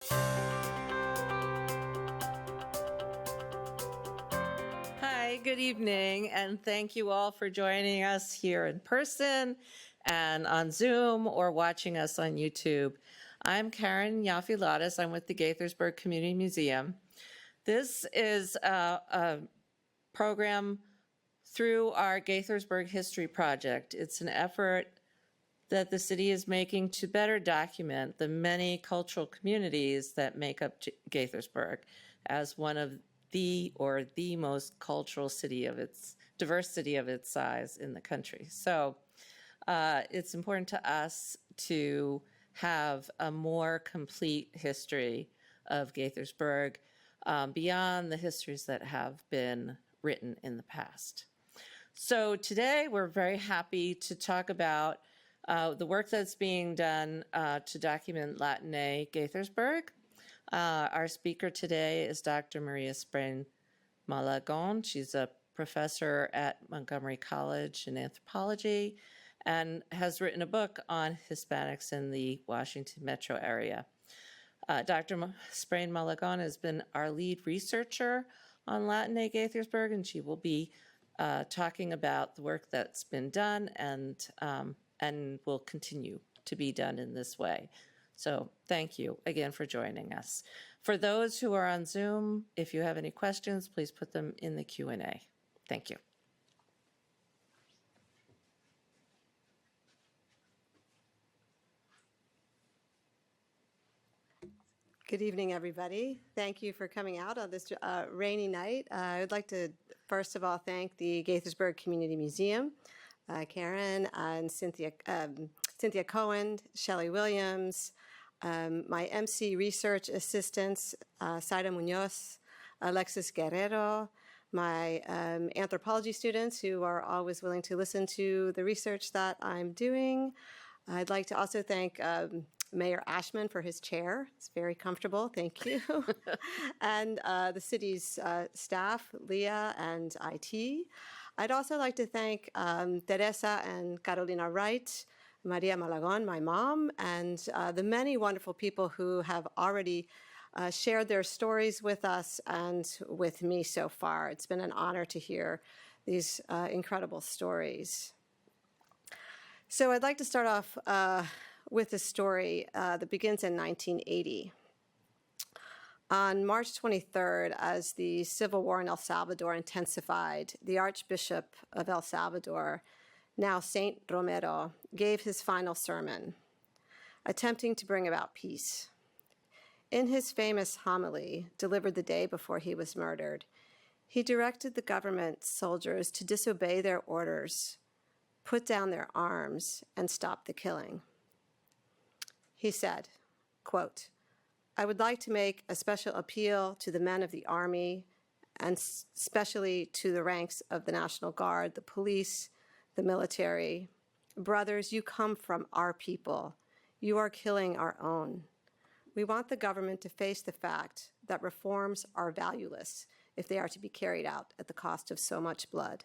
Hi, good evening, and thank you all for joining us here in person and on Zoom or watching us on YouTube. I'm Karen Yafilatis. I'm with the Gaithersburg Community Museum. This is a program through our Gaithersburg History Project. It's an effort that the city is making to better document the many cultural communities that make up Gaithersburg as one of the most cultural city of its diverse city of its size in the country. So it's important to us to have a more complete history of Gaithersburg beyond the histories that have been written in the past. So today we're very happy to talk about the work that's being done to document Latino Gaithersburg. Our speaker today is Dr. Maria Sprehn Malagon. She's a professor at Montgomery College in anthropology and has written a book on Hispanics in the Washington metro area. Dr. Sprehn Malagon has been our lead researcher on Latino Gaithersburg, and she will be talking about the work that's been done and will continue to be done in this way. So thank you again for joining us. For those who are on Zoom, if you have any questions, please put them in the Q&A. Thank you. Good evening, everybody. Thank you for coming out on this rainy night. I would like to, first of all, thank the Gaithersburg Community Museum, Karen and Cynthia Cohen, Shelley Williams, my MC research assistants, Saida Munoz, Alexis Guerrero, my anthropology students who are always willing to listen to the research that I'm doing. I'd like to also thank Mayor Ashman for his chair. It's very comfortable, thank you. And the city's staff, Leah and IT. I'd also like to thank Teresa and Carolina Wright, Maria Malagon, my mom, and the many wonderful people who have already shared their stories with us and with me so far. It's been an honor to hear these incredible stories. So I'd like to start off with a story that begins in 1980. On March 23rd, as the civil war in El Salvador intensified, the Archbishop of El Salvador, now Saint Romero, gave his final sermon, attempting to bring about peace. In his famous homily, delivered the day before he was murdered, he directed the government soldiers to disobey their orders, put down their arms, and stop the killing. He said, quote, "I would like to make a special appeal to the men of the army, and especially to the ranks of the National Guard, the police, the military. Brothers, you come from our people. You are killing our own. We want the government to face the fact that reforms are valueless if they are to be carried out at the cost of so much blood.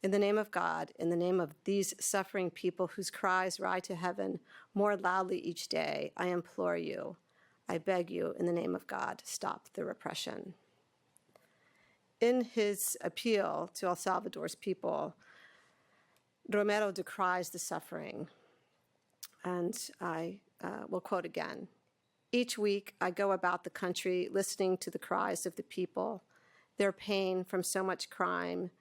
In the name of God, in the name of these suffering people whose cries rise to heaven more loudly each day, I implore you, I beg you, in the name of God, stop the repression." In his appeal to El Salvador's people, Romero decries the suffering, and I will quote again. "Each week I go about the country listening to the cries of the people, their pain from so much crime,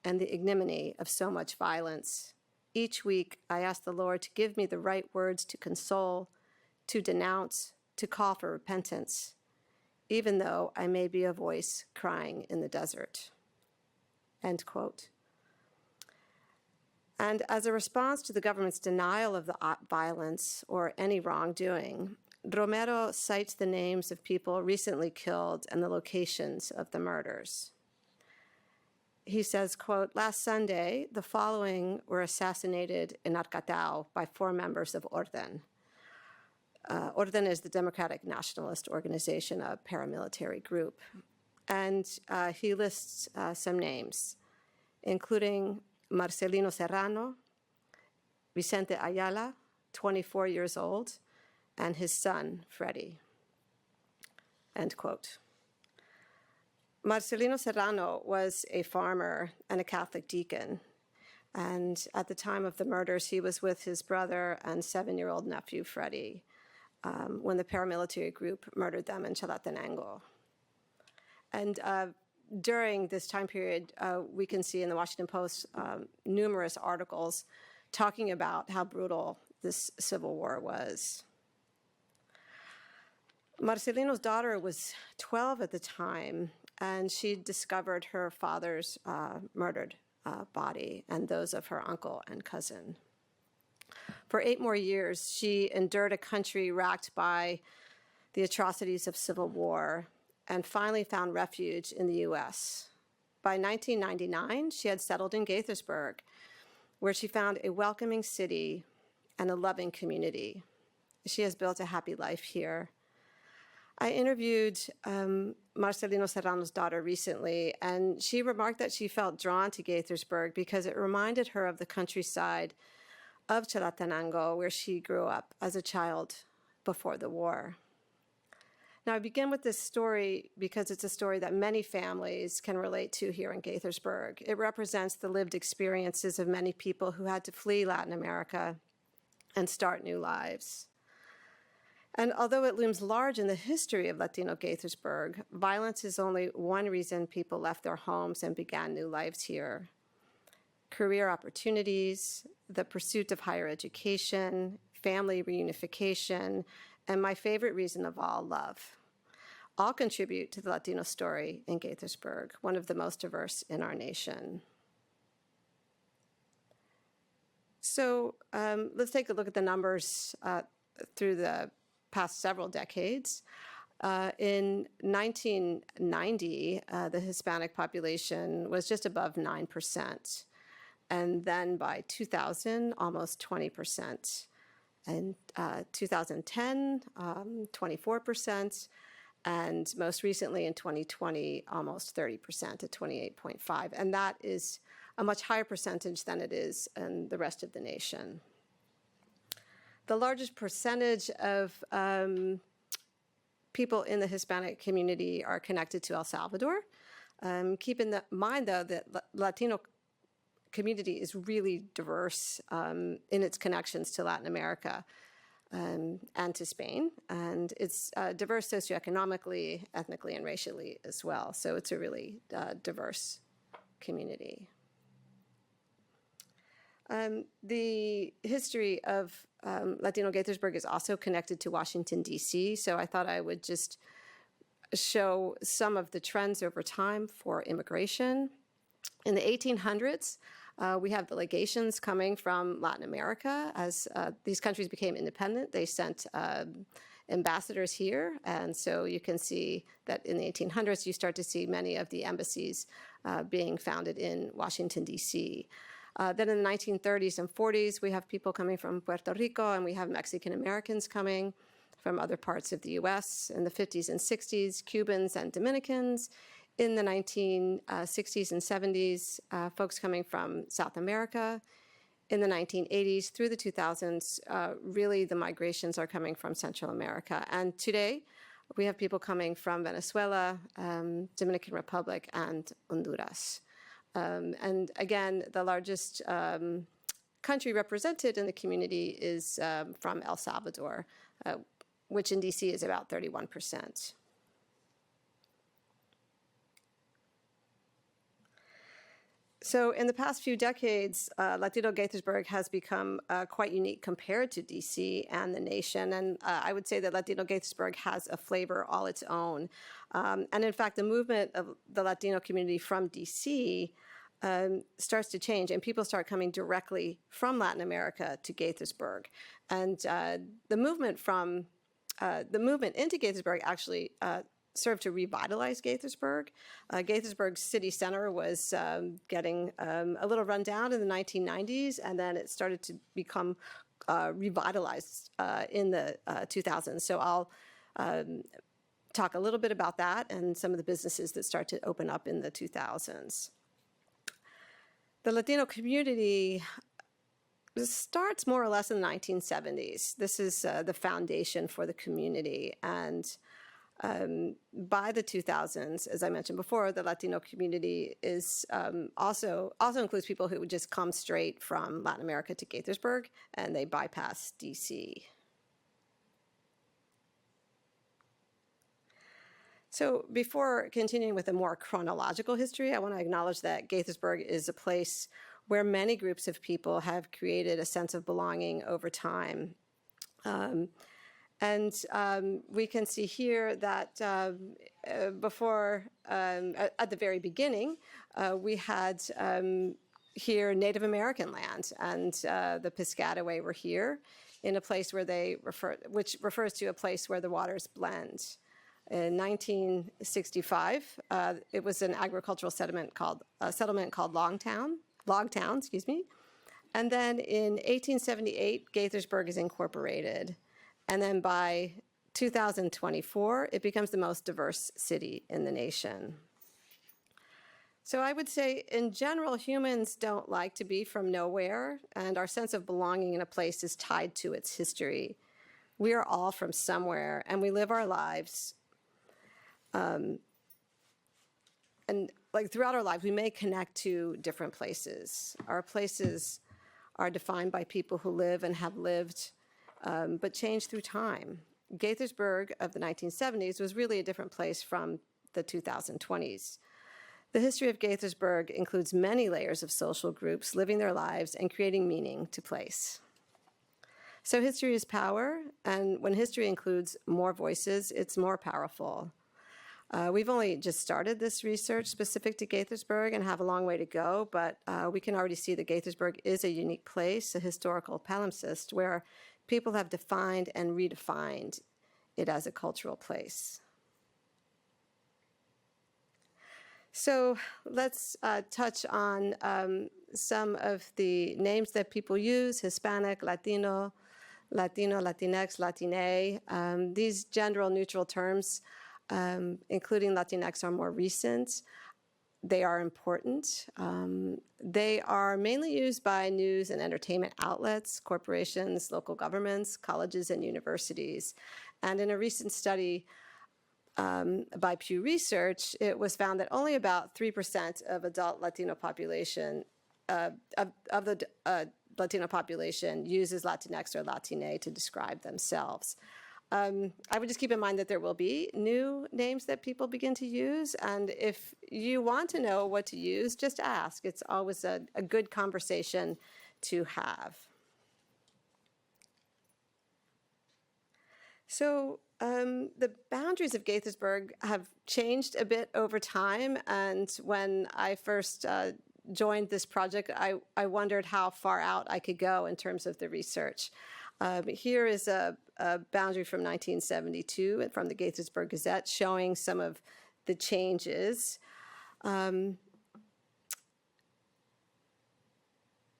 and the ignominy of so much violence. Each week, I ask the Lord to give me the right words to console, to denounce, to call for repentance, even though I may be a voice crying in the desert." End quote. And as a response to the government's denial of the violence or any wrongdoing, Romero cites the names of people recently killed and the locations of the murders. He says, quote, "Last Sunday, the following were assassinated in Arcatao by 4 members of Orden." Orden is the Democratic Nationalist Organization, a paramilitary group. And he lists some names, including Marcelino Serrano, Vicente Ayala, 24 years old, and his son, Freddy. end quote. Marcelino Serrano was a farmer and a Catholic deacon. And at the time of the murders, he was with his brother and 7-year-old nephew, Freddie, when the paramilitary group murdered them in Chalatenango. And during this time period, we can see in the Washington Post numerous articles talking about how brutal this civil war was. Marcelino's daughter was 12 at the time, and she discovered her father's murdered body and those of her uncle and cousin. For 8 more years, she endured a country racked by the atrocities of civil war and finally found refuge in the U.S. By 1999, she had settled in Gaithersburg, where she found a welcoming city and a loving community. She has built a happy life here. I interviewed Marcelino Serrano's daughter recently, and she remarked that she felt drawn to Gaithersburg because it reminded her of the countryside of Chalatenango, where she grew up as a child before the war. Now, I begin with this story because it's a story that many families can relate to here in Gaithersburg. It represents the lived experiences of many people who had to flee Latin America and start new lives. And although it looms large in the history of Latino Gaithersburg, violence is only one reason people left their homes and began new lives here. Career opportunities, the pursuit of higher education, family reunification, and my favorite reason of all contribute to the Latino story in Gaithersburg, one of the most diverse in our nation. So let's take a look at the numbers through the past several decades. In 1990, the Hispanic population was just above 9%. And then by 2000, almost 20%. In 2010, 24%. And most recently in 2020, almost 30% at 28.5%. And that is a much higher percentage than it is in the rest of the nation. The largest percentage of people in the Hispanic community are connected to El Salvador. Keep in mind, though, that Latino community is really diverse in its connections to Latin America and to Spain. And it's diverse socioeconomically, ethnically, and racially as well. So it's a really diverse community. The history of Latino Gaithersburg is also connected to Washington, D.C., so I thought I would just show some of the trends over time for immigration. In the 1800s, we have delegations coming from Latin America. As these countries became independent, they sent ambassadors here, and so you can see that in the 1800s, you start to see many of the embassies being founded in Washington, D.C. Then in the 1930s and 40s, we have people coming from Puerto Rico, and we have Mexican Americans coming from other parts of the U.S. In the 50s and 60s, Cubans and Dominicans. In the 1960s and 70s, folks coming from South America. In the 1980s through the 2000s, really the migrations are coming from Central America. And today, we have people coming from Venezuela, Dominican Republic, and Honduras. And again, the largest country represented in the community is from El Salvador, which in D.C. is about 31%. So in the past few decades, Latino Gaithersburg has become quite unique compared to D.C. and the nation. And I would say that Latino Gaithersburg has a flavor all its own. And in fact, the movement of the Latino community from D.C. Starts to change, and people start coming directly from Latin America to Gaithersburg. And the movement into Gaithersburg actually served to revitalize Gaithersburg. Gaithersburg city center was getting a little run down in the 1990s, and then it started to become revitalized in the 2000s. So I'll talk a little bit about that and some of the businesses that start to open up in the 2000s. The Latino community starts more or less in the 1970s. This is the foundation for the community. And By the 2000s, as I mentioned before, the Latino community is also includes people who would just come straight from Latin America to Gaithersburg, and they bypass DC. So before continuing with a more chronological history, I want to acknowledge that Gaithersburg is a place where many groups of people have created a sense of belonging over time. We can see here that before, at the very beginning, we had here Native American land, and the Piscataway were here in a place where which refers to a place where the waters blend. In 1965, it was an agricultural settlement called Logtown, excuse me. And then in 1878, Gaithersburg is incorporated. And then by 2024, it becomes the most diverse city in the nation. So I would say, in general, humans don't like to be from nowhere, and our sense of belonging in a place is tied to its history. We are all from somewhere, and we live our lives. And like throughout our lives, we may connect to different places. Our places are defined by people who live and have lived, but change through time. Gaithersburg of the 1970s was really a different place from the 2020s. The history of Gaithersburg includes many layers of social groups living their lives and creating meaning to place. So history is power, and when history includes more voices, it's more powerful. We've only just started this research specific to Gaithersburg and have a long way to go, but we can already see that Gaithersburg is a unique place, a historical palimpsest, where people have defined and redefined it as a cultural place. So let's touch on some of the names that people use: Hispanic, Latino, Latinx, Latine. These gender-neutral terms, including Latinx, are more recent. They are important. They are mainly used by news and entertainment outlets, corporations, local governments, colleges, and universities. And in a recent study by Pew Research, it was found that only about 3% of adult Latino population, of the Latino population uses Latinx or Latine to describe themselves. I would just keep in mind that there will be new names that people begin to use, and if you want to know what to use, just ask. It's always a good conversation to have. So the boundaries of Gaithersburg have changed a bit over time, and when I first joined this project, I wondered how far out I could go in terms of the research. Here is a boundary from 1972 from the Gaithersburg Gazette showing some of the changes.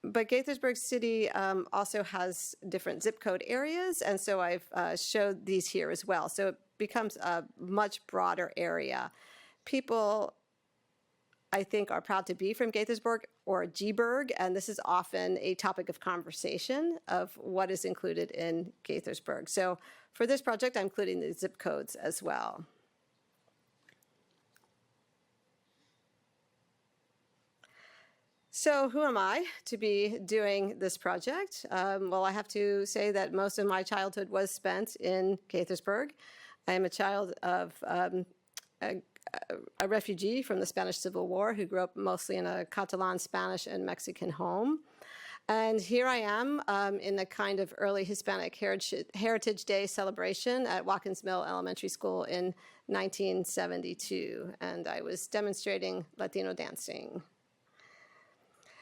But Gaithersburg City also has different zip code areas, and so I've showed these here as well. So it becomes a much broader area. People, I think, are proud to be from Gaithersburg or G-burg, and this is often a topic of conversation of what is included in Gaithersburg. So for this project, I'm including the zip codes as well. So who am I to be doing this project? Well, I have to say that most of my childhood was spent in Gaithersburg. I am a child of a refugee from the Spanish Civil War who grew up mostly in a Catalan, Spanish, and Mexican home. And here I am in a kind of early Hispanic Heritage Day celebration at Watkins Mill Elementary School in 1972. And I was demonstrating Latino dancing.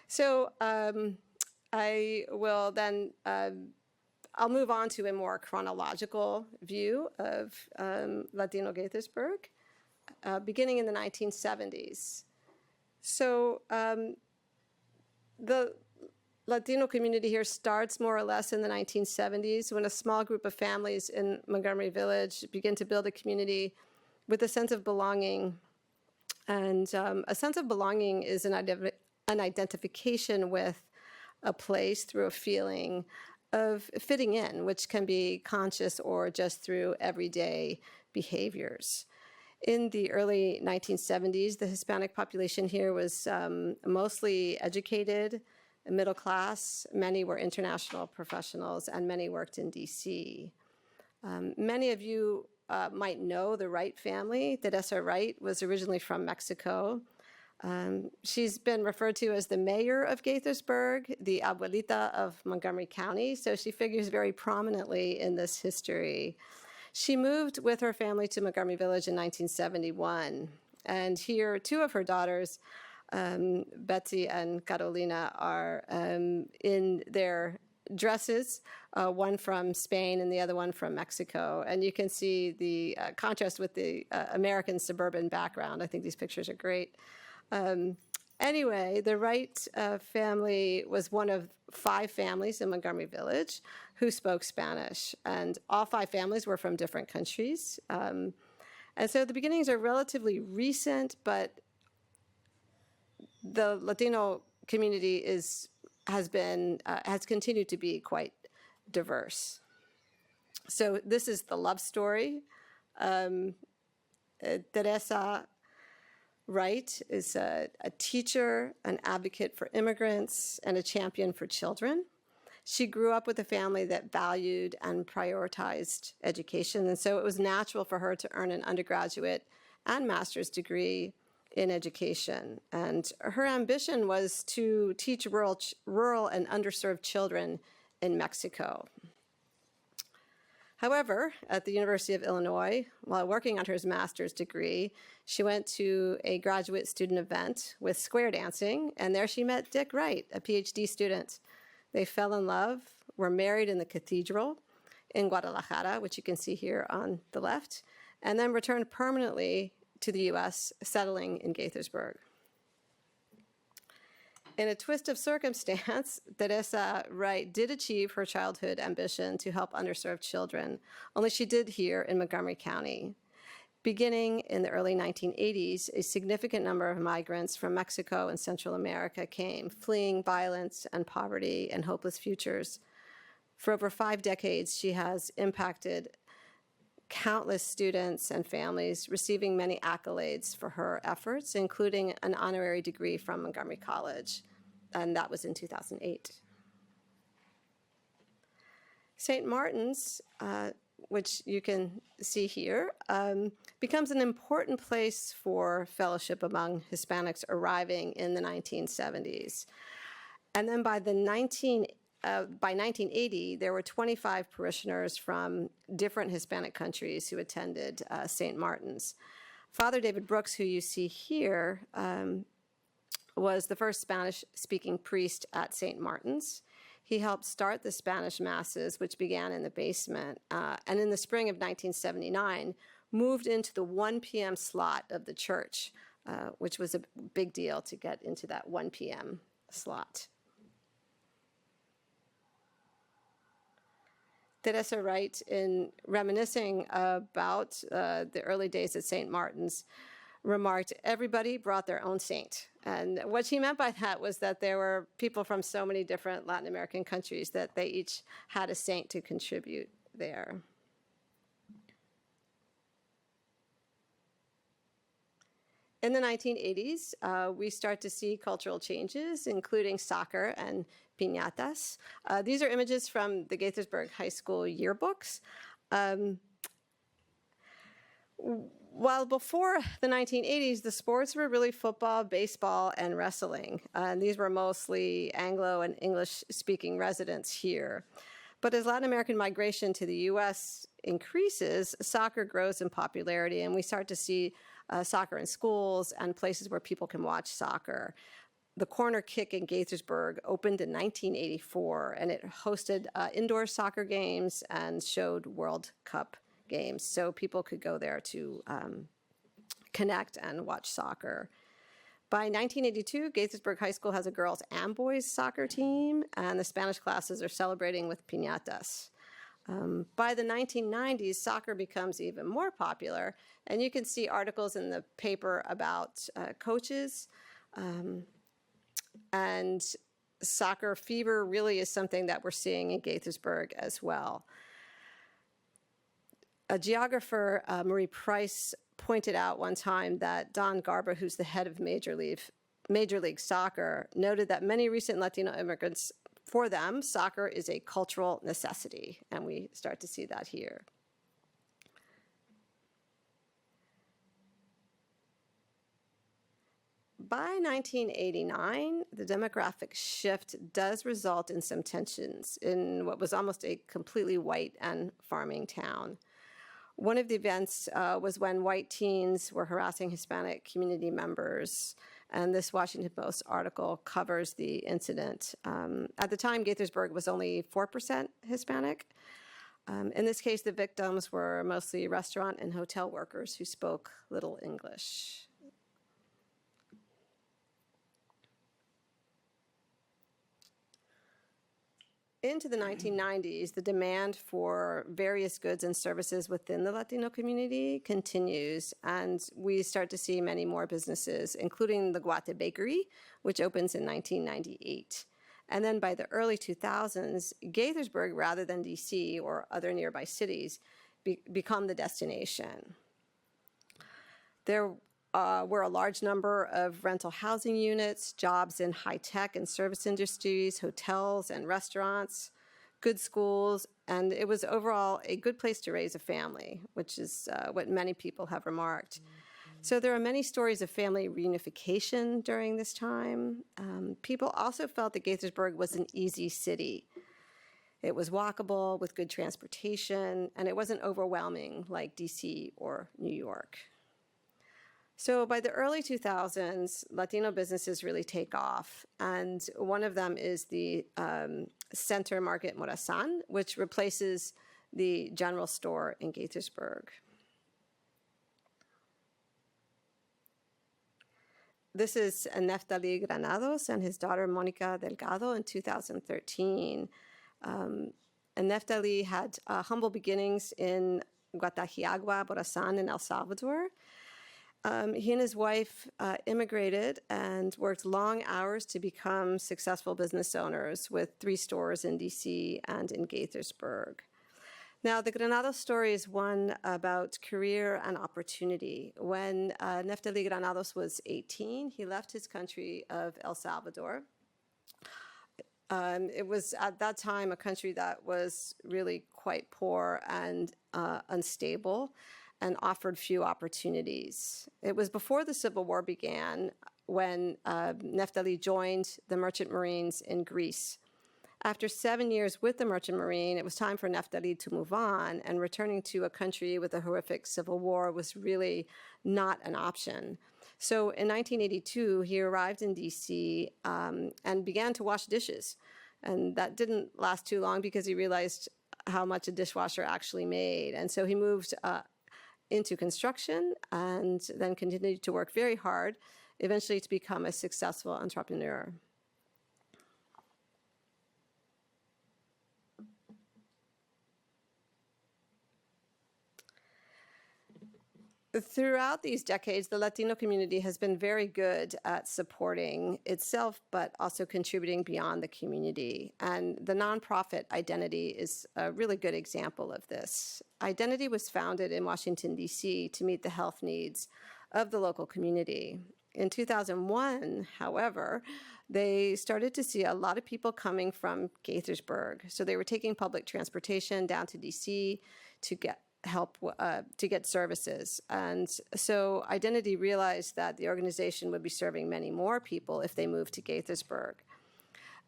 So I will then, I'll move on to a more chronological view of Latino Gaithersburg, beginning in the 1970s. So the Latino community here starts more or less in the 1970s when a small group of families in Montgomery Village begin to build a community with a sense of belonging. And a sense of belonging is an identification with a place through a feeling of fitting in, which can be conscious or just through everyday behaviors. In the early 1970s, the Hispanic population here was mostly educated, middle class. Many were international professionals, and many worked in DC. Many of you might know the Wright family. Teresa Wright was originally from Mexico. She's been referred to as the mayor of Gaithersburg, the abuelita of Montgomery County, so she figures very prominently in this history. She moved with her family to Montgomery Village in 1971, and here two of her daughters, Betsy and Carolina, are in their dresses, one from Spain and the other one from Mexico. And you can see the contrast with the American suburban background. I think these pictures are great. Anyway, the Wright family was one of 5 families in Montgomery Village who spoke Spanish, and all 5 families were from different countries. And so the beginnings are relatively recent, but the Latino community has continued to be quite diverse. So this is the love story. Teresa Wright is a teacher, an advocate for immigrants, and a champion for children. She grew up with a family that valued and prioritized education, and so it was natural for her to earn an undergraduate and master's degree in education. And her ambition was to teach rural and underserved children in Mexico. However, at the University of Illinois, while working on her master's degree, she went to a graduate student event with square dancing, and there she met Dick Wright, a PhD student. They fell in love, were married in the cathedral in Guadalajara, which you can see here on the left, and then returned permanently to the U.S., settling in Gaithersburg. In a twist of circumstance, Teresa Wright did achieve her childhood ambition to help underserved children, only she did here in Montgomery County. Beginning in the early 1980s, a significant number of migrants from Mexico and Central America came, fleeing violence and poverty and hopeless futures. For over 5 decades, she has impacted countless students and families, receiving many accolades for her efforts, including an honorary degree from Montgomery College, and that was in 2008. St. Martin's, which you can see here, becomes an important place for fellowship among Hispanics arriving in the 1970s. And then by 1980, there were 25 parishioners from different Hispanic countries who attended St. Martin's. Father David Brooks, who you see here, was the first Spanish-speaking priest at St. Martin's. He helped start the Spanish masses, which began in the basement, and in the spring of 1979, moved into the 1 p.m. slot of the church, which was a big deal to get into that 1 p.m. slot. Teresa Wright, in reminiscing about the early days at St. Martin's, remarked, everybody brought their own saint. And what she meant by that was that there were people from so many different Latin American countries that they each had a saint to contribute there. In the 1980s, we start to see cultural changes, including soccer and piñatas. These are images from the Gaithersburg High School yearbooks. While before the 1980s, the sports were really football, baseball, and wrestling. And these were mostly Anglo and English-speaking residents here. But as Latin American migration to the U.S. increases, soccer grows in popularity, and we start to see soccer in schools and places where people can watch soccer. The Corner Kick in Gaithersburg opened in 1984, and it hosted indoor soccer games and showed World Cup games, so people could go there to connect and watch soccer. By 1982, Gaithersburg High School has a girls and boys soccer team, and the Spanish classes are celebrating with piñatas. By the 1990s, soccer becomes even more popular, and you can see articles in the paper about coaches, and soccer fever really is something that we're seeing in Gaithersburg as well. A geographer, Marie Price, pointed out one time that Don Garber, who's the head of Major League Soccer, noted that many recent Latino immigrants, for them, soccer is a cultural necessity, and we start to see that here. By 1989, the demographic shift does result in some tensions in what was almost a completely white and farming town. One of the events was when white teens were harassing Hispanic community members, and this Washington Post article covers the incident. At the time, Gaithersburg was only 4% Hispanic. In this case, the victims were mostly restaurant and hotel workers who spoke little English. Into the 1990s, the demand for various goods and services within the Latino community continues, and we start to see many more businesses, including the Guate Bakery, which opens in 1998. And then by the early 2000s, Gaithersburg, rather than DC or other nearby cities, become the destination. There were a large number of rental housing units, jobs in high-tech and service industries, hotels and restaurants, good schools, and it was overall a good place to raise a family, which is what many people have remarked. So there are many stories of family reunification during this time. People also felt that Gaithersburg was an easy city. It was walkable with good transportation, and it wasn't overwhelming like DC or New York. So by the early 2000s, Latino businesses really take off, and one of them is the Center Market Morazan, which replaces the general store in Gaithersburg. This is Neftali Granados and his daughter Monica Delgado in 2013. And Neftali had humble beginnings in Guatajiagua, Morazan in El Salvador. He and his wife immigrated and worked long hours to become successful business owners with 3 stores in DC and in Gaithersburg. Now, the Granados story is one about career and opportunity. When Neftali Granados was 18, he left his country of El Salvador. It was at that time a country that was really quite poor and unstable, and offered few opportunities. It was before the Civil War began when Neftali joined the Merchant Marines in Greece. After 7 years with the Merchant Marine, it was time for Neftali to move on, and returning to a country with a horrific civil war was really not an option. So in 1982, he arrived in DC and began to wash dishes. And that didn't last too long because he realized how much a dishwasher actually made. And so he moved into construction and then continued to work very hard, eventually to become a successful entrepreneur. Throughout these decades, the Latino community has been very good at supporting itself, but also contributing beyond the community. And the nonprofit Identity is a really good example of this. Identity was founded in Washington, D.C. to meet the health needs of the local community. In 2001, however, they started to see a lot of people coming from Gaithersburg. So they were taking public transportation down to D.C. to get help to get services. And so Identity realized that the organization would be serving many more people if they moved to Gaithersburg.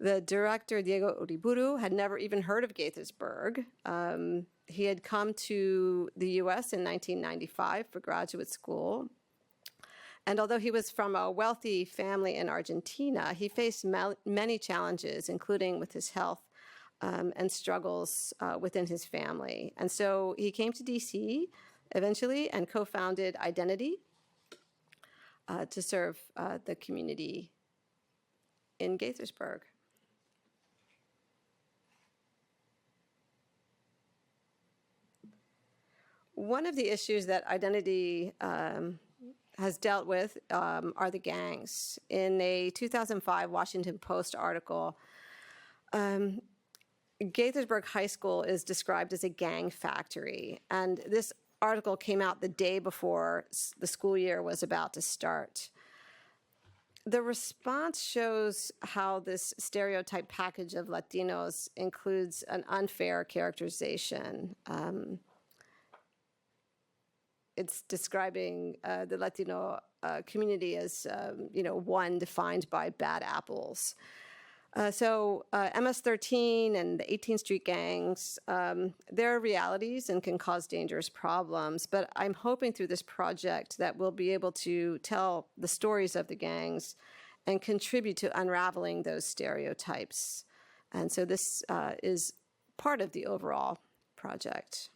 The director, Diego Uriburu, had never even heard of Gaithersburg. He had come to the U.S. in 1995 for graduate school. And although he was from a wealthy family in Argentina, he faced many challenges, including with his health and struggles within his family. And so he came to DC eventually and co-founded Identity to serve the community in Gaithersburg. One of the issues that Identity has dealt with are the gangs. In a 2005 Washington Post article, Gaithersburg High School is described as a gang factory, and this article came out the day before the school year was about to start. The response shows how this stereotype package of Latinos includes an unfair characterization. It's describing the Latino community as, one defined by bad apples. So MS-13 and the 18th Street gangs, they're realities and can cause dangerous problems. But I'm hoping through this project that we'll be able to tell the stories of the gangs and contribute to unraveling those stereotypes. And so this is part of the overall project.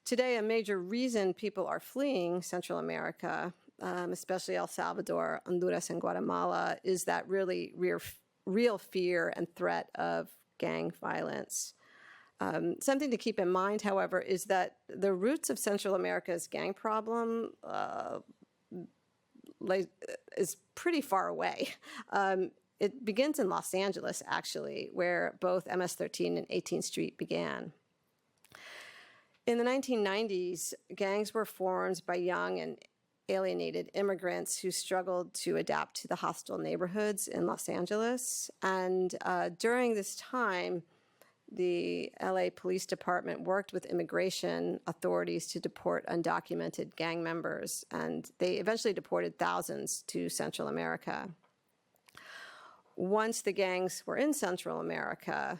Today, a major reason people are fleeing Central America, especially El Salvador, Honduras, and Guatemala, is that really real fear and threat of gang violence. Something to keep in mind, however, is that the roots of Central America's gang problem is pretty far away. It begins in Los Angeles, actually, where both MS-13 and 18th Street began. In the 1990s, gangs were formed by young and alienated immigrants who struggled to adapt to the hostile neighborhoods in Los Angeles. And during this time, the LA Police Department worked with immigration authorities to deport undocumented gang members, and they eventually deported thousands to Central America. Once the gangs were in Central America,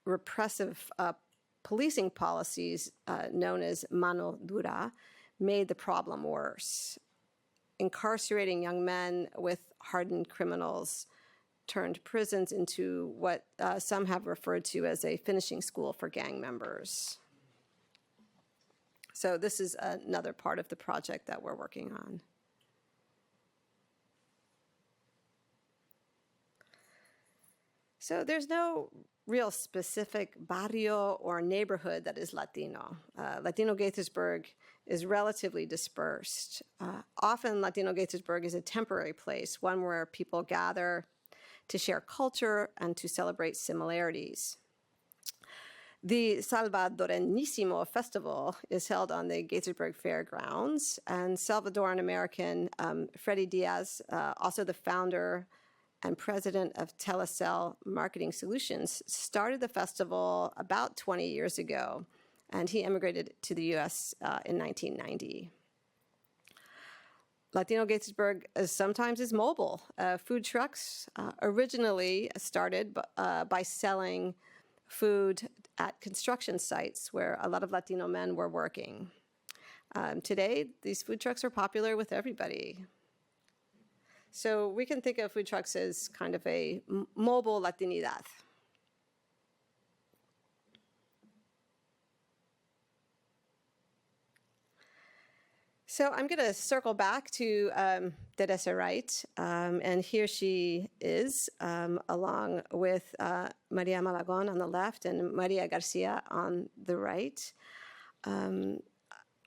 repressive policing policies known as mano dura made the problem worse. Incarcerating young men with hardened criminals turned prisons into what some have referred to as a finishing school for gang members. So this is another part of the project that we're working on. So there's no real specific barrio or neighborhood that is Latino. Latino Gaithersburg is relatively dispersed. Often Latino Gaithersburg is a temporary place, one where people gather to share culture and to celebrate similarities. The Salvadoreñísimo Festival is held on the Gaithersburg Fairgrounds, and Salvadoran American Freddie Diaz, also the founder and president of Telecel Marketing Solutions, started the festival about 20 years ago, and he immigrated to the U.S. In 1990. Latino Gaithersburg sometimes is mobile. Food trucks originally started by selling food at construction sites where a lot of Latino men were working. Today, these food trucks are popular with everybody. So we can think of food trucks as kind of a mobile Latinidad. So I'm going to circle back to Teresa Wright, and here she is, along with Maria Malagon on the left and Maria Garcia on the right.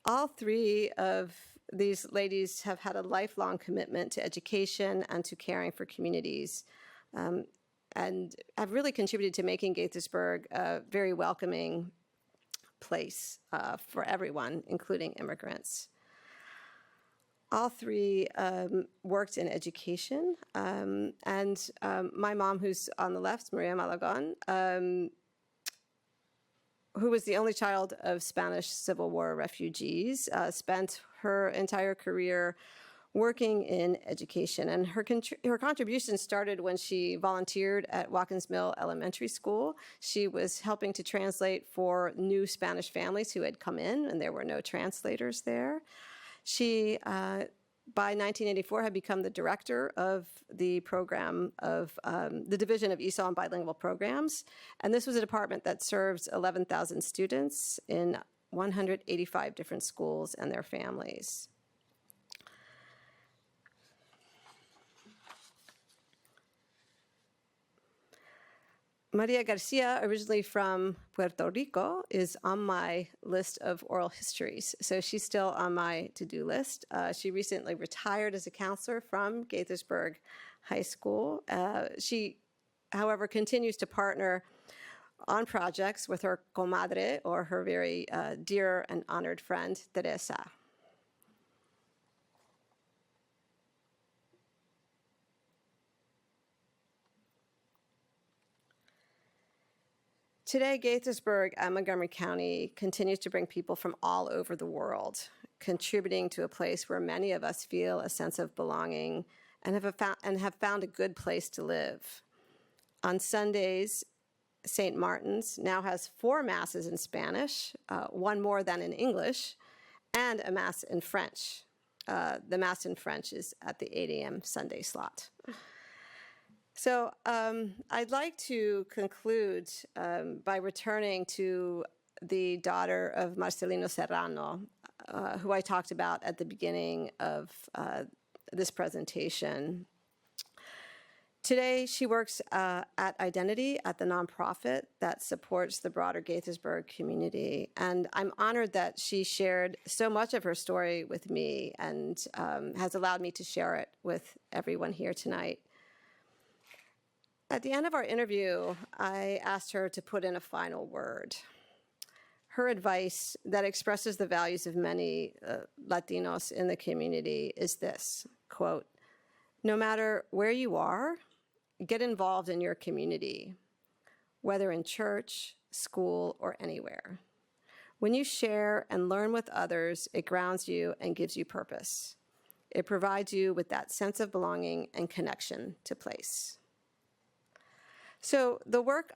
All three of these ladies have had a lifelong commitment to education and to caring for communities, and have really contributed to making Gaithersburg a very welcoming place for everyone, including immigrants. All three worked in education, and my mom, who's on the left, Maria Malagon, who was the only child of Spanish Civil War refugees, spent her entire career working in education. And her contribution started when she volunteered at Watkins Mill Elementary School. She was helping to translate for new Spanish families who had come in, and there were no translators there. She, by 1984, had become the director of the program of the Division of ESOL and Bilingual Programs. And this was a department that serves 11,000 students in 185 different schools and their families. Maria Garcia, originally from Puerto Rico, is on my list of oral histories. So she's still on my to-do list. She recently retired as a counselor from Gaithersburg High School. She however, continues to partner on projects with her comadre, or her very dear and honored friend, Teresa. Today, Gaithersburg and Montgomery County continues to bring people from all over the world, contributing to a place where many of us feel a sense of belonging and have found a good place to live. On Sundays, St. Martin's now has 4 masses in Spanish, one more than in English, and a mass in French. The mass in French is at the 8 a.m. Sunday slot. So I'd like to conclude by returning to the daughter of Marcelino Serrano, who I talked about at the beginning of this presentation. Today, she works at Identity at the nonprofit that supports the broader Gaithersburg community. And I'm honored that she shared so much of her story with me and has allowed me to share it with everyone here tonight. At the end of our interview, I asked her to put in a final word. Her advice that expresses the values of many Latinos in the community is this, quote, "No matter where you are, get involved in your community, whether in church, school, or anywhere. When you share and learn with others, it grounds you and gives you purpose. It provides you with that sense of belonging and connection to place." So the work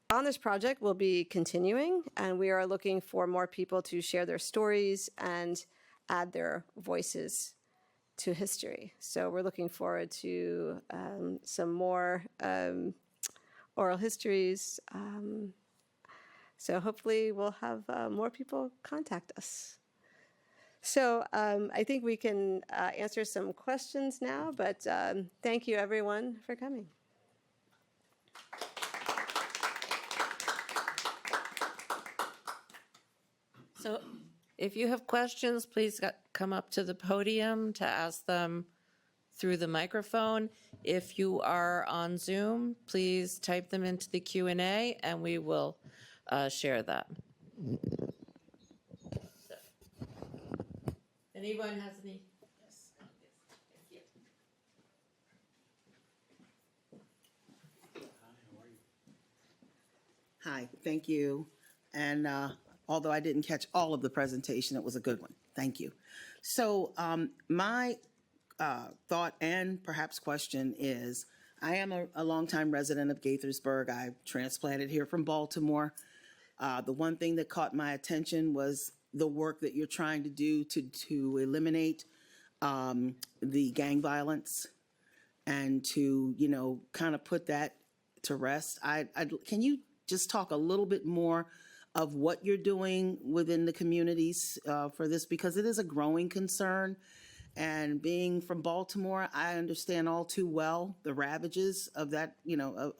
on this project will be continuing, and we are looking for more people to share their stories and add their voices to history. So we're looking forward to some more oral histories. So hopefully we'll have more people contact us. So I think we can answer some questions now, but thank you everyone for coming. So if you have questions, please come up to the podium to ask them through the microphone. If you are on Zoom, please type them into the Q&A and we will share that. So, anyone has any? Yes. Hi, thank you. And although I didn't catch all of the presentation, it was a good one. Thank you. So my thought and perhaps question is, I am a longtime resident of Gaithersburg. I transplanted here from Baltimore. The one thing that caught my attention was the work that you're trying to do to eliminate the gang violence and to, you know, kind of put that to rest. Can you just talk a little bit more of what you're doing within the communities for this? Because it is a growing concern. And being from Baltimore, I understand all too well the ravages of that, you know,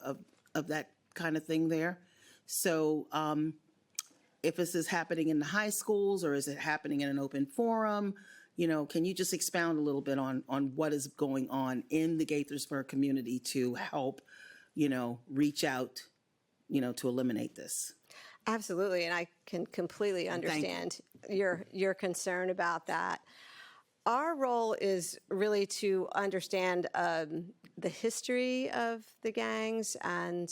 of that kind of thing there. So if this is happening in the high schools or is it happening in an open forum, you know, can you just expound a little bit on what is going on in the Gaithersburg community to help, you know, reach out, you know, to eliminate this? Absolutely, and I can completely understand your concern about that. Our role is really to understand the history of the gangs, and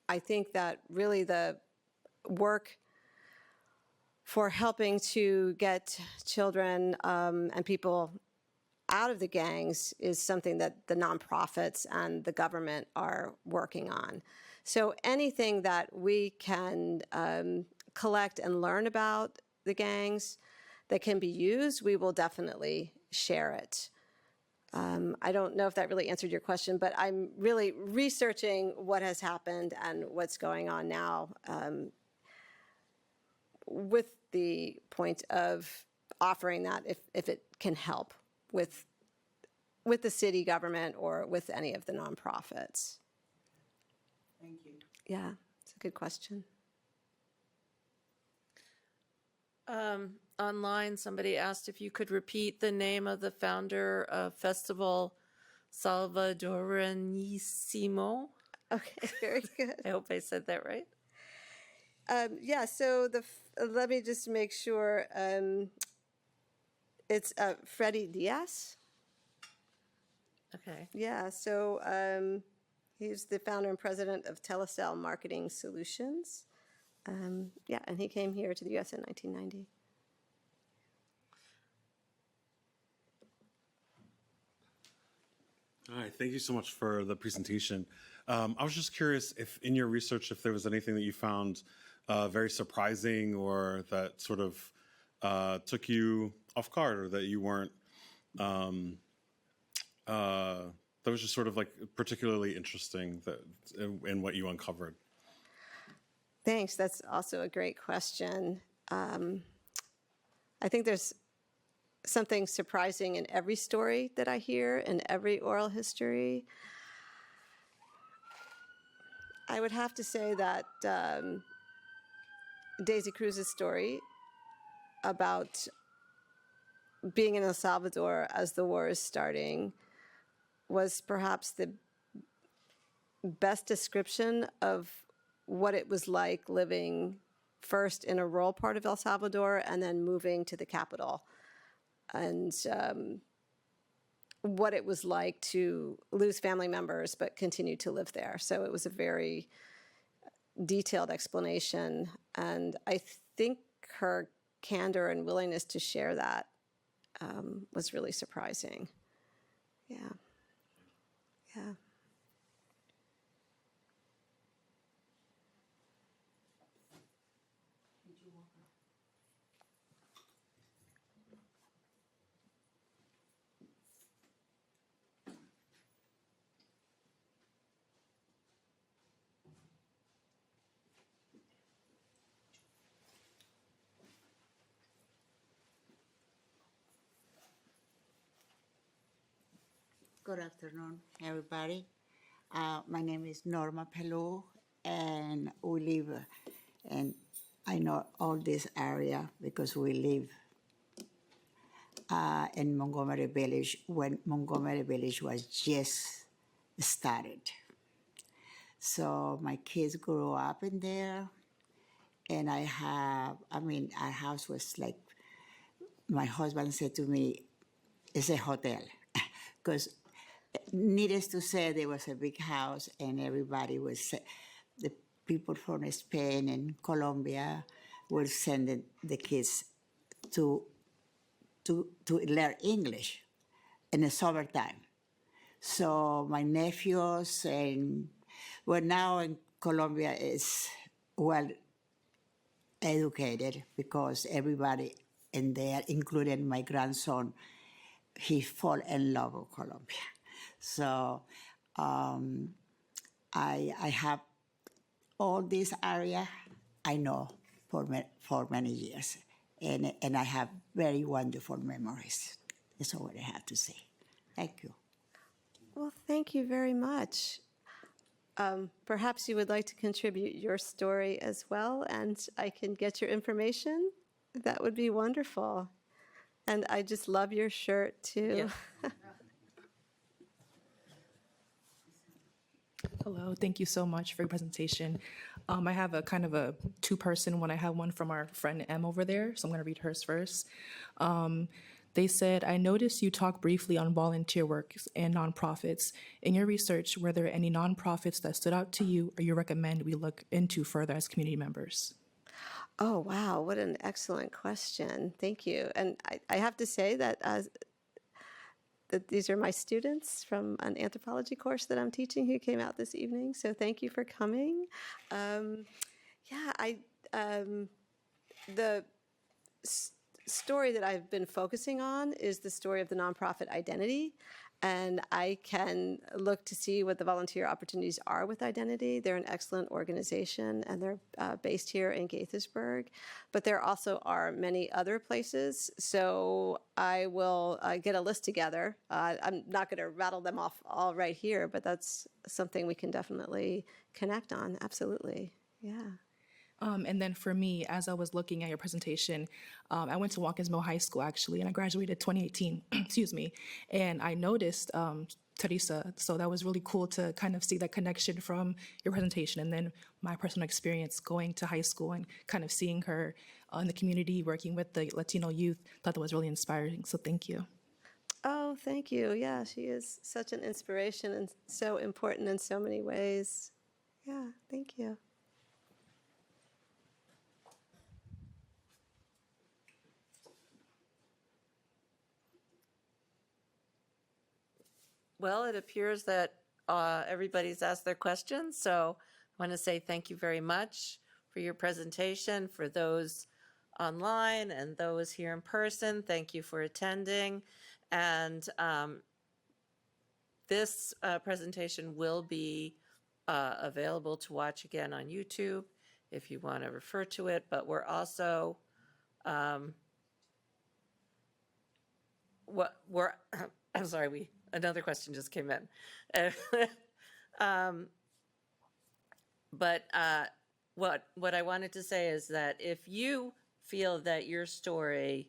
I think that really the work for helping to get children and people out of the gangs is something that the nonprofits and the government are working on. So anything that we can collect and learn about the gangs that can be used, we will definitely share it. I don't know if that really answered your question, but I'm really researching what has happened and what's going on now with the point of offering that if it can help with the city government or with any of the nonprofits. Thank you. Yeah, it's a good question. Online, somebody asked if you could repeat the name of the founder of Festival Salvadoranissimo. Okay, very good. I hope I said that right. Yeah, so let me just make sure. It's Freddie Diaz. Okay. Yeah, so he's the founder and president of Telecell Marketing Solutions. Yeah, and he came here to the U.S. in 1990. Hi, thank you so much for the presentation. I was just curious if in your research, if there was anything that you found very surprising or that sort of took you off guard or that you weren't, that was just sort of like particularly interesting that in what you uncovered. Thanks. That's also a great question. I think there's something surprising in every story that I hear, in every oral history. I would have to say that Daisy Cruz's story about being in El Salvador as the war is starting was perhaps the best description of what it was like living first in a rural part of El Salvador and then moving to the capital. And what it was like to lose family members but continue to live there. So it was a very detailed explanation. And I think her candor and willingness to share that was really surprising. Yeah. Yeah. Good afternoon, everybody. My name is Norma Pelou, and we live, and I know all this area because we live in Montgomery Village when Montgomery Village was just started. So my kids grew up in there, and our house was like, my husband said to me, it's a hotel, because needless to say, there was a big house, and everybody was, the people from Spain and Colombia were sending the kids to learn English in the summertime. So my nephews now in Colombia is well educated because everybody in there, including my grandson, he fall in love with Colombia. So I have all this area I know for many years, and I have very wonderful memories. That's all I have to say. Thank you. Well, thank you very much. Perhaps you would like to contribute your story as well, and I can get your information. That would be wonderful. And I just love your shirt, too. Yeah. Hello, thank you so much for your presentation. I have a kind of a two-person one. I have one from our friend Em over there, so I'm going to read hers first. They said, I noticed you talked briefly on volunteer work and nonprofits. In your research, were there any nonprofits that stood out to you or you recommend we look into further as community members? Oh, wow. What an excellent question. Thank you. And I have to say that that these are my students from an anthropology course that I'm teaching who came out this evening. So thank you for coming. The story that I've been focusing on is the story of the nonprofit Identity. And I can look to see what the volunteer opportunities are with Identity. They're an excellent organization, and they're based here in Gaithersburg. But there also are many other places. So I will get a list together. I'm not going to rattle them off all right here, but that's something we can definitely connect on. Absolutely. Yeah. And then for me, as I was looking at your presentation, I went to Watkins Mill High School, actually, and I graduated 2018, excuse me. And I noticed Teresa. So that was really cool to kind of see that connection from your presentation, and then my personal experience going to high school and kind of seeing her in the community, working with the Latino youth. Thought that was really inspiring. So thank you. Oh, thank you. Yeah, she is such an inspiration and so important in so many ways. Yeah, thank you. Well, it appears that everybody's asked their questions, so I want to say thank you very much for your presentation. For those online and those here in person, thank you for attending. And this presentation will be available to watch again on YouTube if you want to refer to it, but we're also, we're, I'm sorry, another question just came in. But what I wanted to say is that if you feel that your story,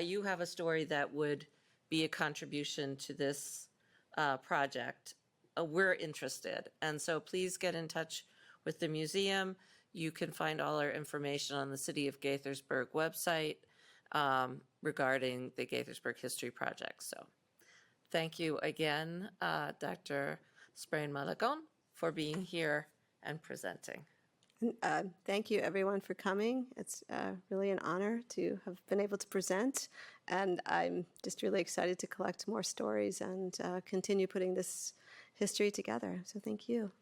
you have a story that would be a contribution to this project, we're interested. And so please get in touch with the museum. You can find all our information on the City of Gaithersburg website regarding the Gaithersburg History Project. So thank you again, Dr. Sprehn for being here and presenting. Thank you, everyone, for coming. It's really an honor to have been able to present, and I'm just really excited to collect more stories and continue putting this history together. So thank you.